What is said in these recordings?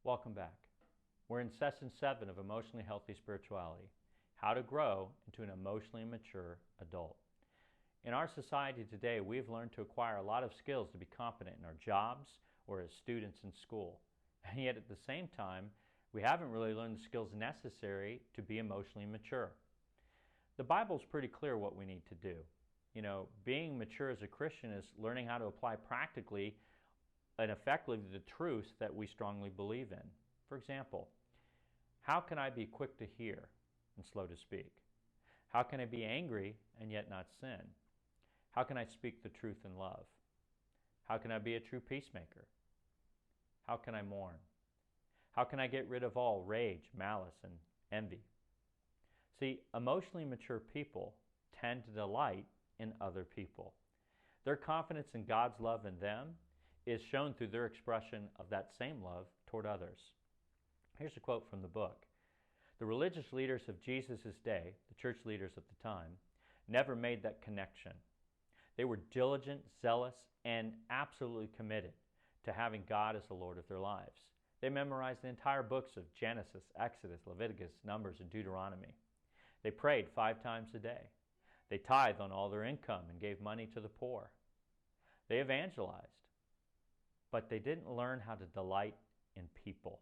Welcome back. We're in Session 7 of Emotionally Healthy Spirituality, how to grow into an emotionally mature adult. In our society today, we've learned to acquire a lot of skills to be competent in our jobs or as students in school. And yet at the same time, we haven't really learned the skills necessary to be emotionally mature. The Bible's pretty clear what we need to do. Being mature as a Christian is learning how to apply practically and effectively the truths that we strongly believe in. For example, how can I be quick to hear and slow to speak? How can I be angry and yet not sin? How can I speak the truth in love? How can I be a true peacemaker? How can I mourn? How can I get rid of all rage, malice, and envy? See, emotionally mature people tend to delight in other people. Their confidence in God's love in them is shown through their expression of that same love toward others. Here's a quote from the book. The religious leaders of Jesus' day, the church leaders at the time, never made that connection. They were diligent, zealous, and absolutely committed to having God as the Lord of their lives. They memorized the entire books of Genesis, Exodus, Leviticus, Numbers, and Deuteronomy. They prayed 5 times a day. They tithed on all their income and gave money to the poor. They evangelized. But they didn't learn how to delight in people.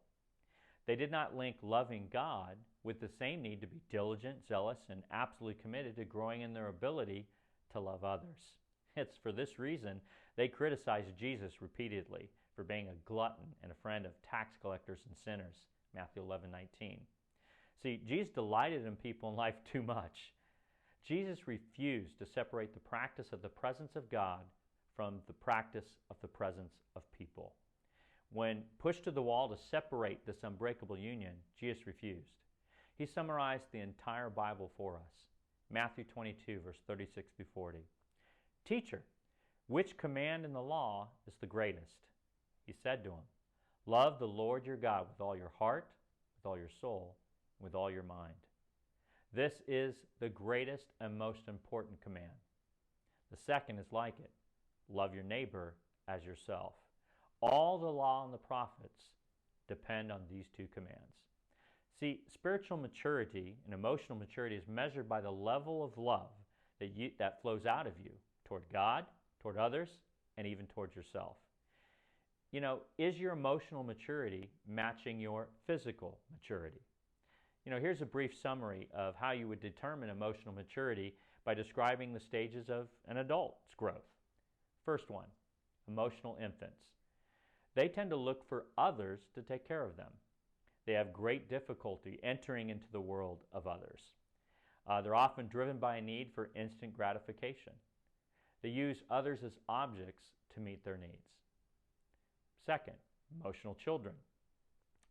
They did not link loving God with the same need to be diligent, zealous, and absolutely committed to growing in their ability to love others. It's for this reason they criticized Jesus repeatedly for being a glutton and a friend of tax collectors and sinners, Matthew 11:19. See, Jesus delighted in people in life too much. Jesus refused to separate the practice of the presence of God from the practice of the presence of people. When pushed to the wall to separate this unbreakable union, Jesus refused. He summarized the entire Bible for us. Matthew 22, verse 36 through 40. Teacher, which command in the law is the greatest? He said to him, love the Lord your God with all your heart, with all your soul, and with all your mind. This is the greatest and most important command. The second is like it. Love your neighbor as yourself. All the law and the prophets depend on these 2 commands. See, spiritual maturity and emotional maturity is measured by the level of love that flows out of you toward God, toward others, and even toward yourself. Is your emotional maturity matching your physical maturity? Here's a brief summary of how you would determine emotional maturity by describing the stages of an adult's growth. First one, emotional infants. They tend to look for others to take care of them. They have great difficulty entering into the world of others. They're often driven by a need for instant gratification. They use others as objects to meet their needs. Second, emotional children.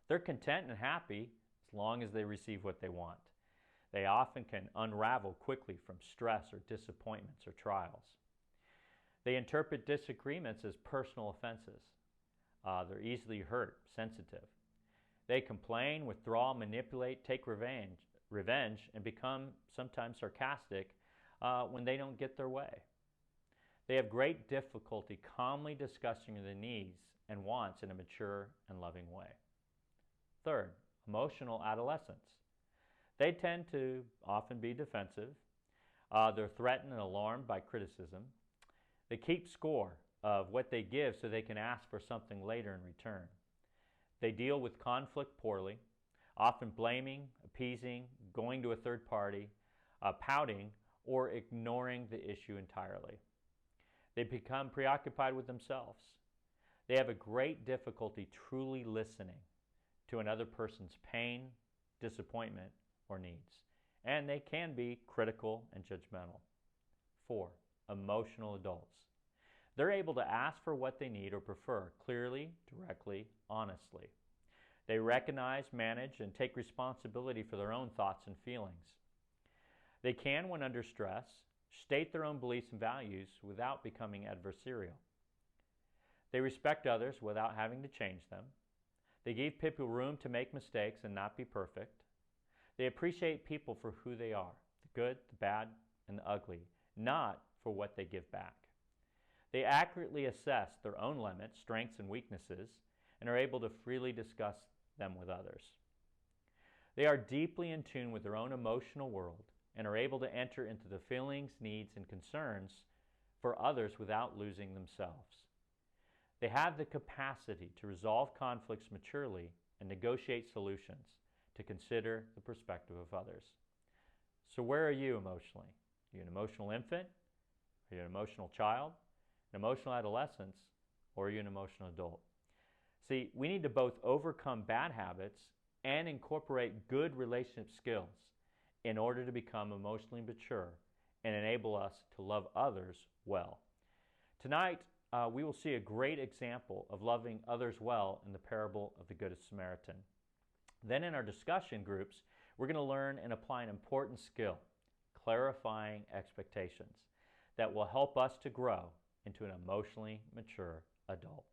They're content and happy as long as they receive what they want. They often can unravel quickly from stress or disappointments or trials. They interpret disagreements as personal offenses. They're easily hurt, sensitive. They complain, withdraw, manipulate, take revenge, and become sometimes sarcastic when they don't get their way. They have great difficulty calmly discussing their needs and wants in a mature and loving way. Third, emotional adolescents. They tend to often be defensive. They're threatened and alarmed by criticism. They keep score of what they give so they can ask for something later in return. They deal with conflict poorly, often blaming, appeasing, going to a third party, pouting, or ignoring the issue entirely. They become preoccupied with themselves. They have a great difficulty truly listening to another person's pain, disappointment, or needs. And they can be critical and judgmental. 4. Emotional adults. They're able to ask for what they need or prefer clearly, directly, honestly. They recognize, manage, and take responsibility for their own thoughts and feelings. They can, when under stress, state their own beliefs and values without becoming adversarial. They respect others without having to change them. They give people room to make mistakes and not be perfect. They appreciate people for who they are, the good, the bad, and the ugly, not for what they give back. They accurately assess their own limits, strengths, and weaknesses, and are able to freely discuss them with others. They are deeply in tune with their own emotional world and are able to enter into the feelings, needs, and concerns for others without losing themselves. They have the capacity to resolve conflicts maturely and negotiate solutions to consider the perspective of others. So where are you emotionally? Are you an emotional infant? Are you an emotional child? An emotional adolescent? Or are you an emotional adult? See, we need to both overcome bad habits and incorporate good relationship skills in order to become emotionally mature and enable us to love others well. Tonight, we will see a great example of loving others well in the parable of the Good Samaritan. Then in our discussion groups, we're going to learn and apply an important skill, clarifying expectations, that will help us to grow into an emotionally mature adult.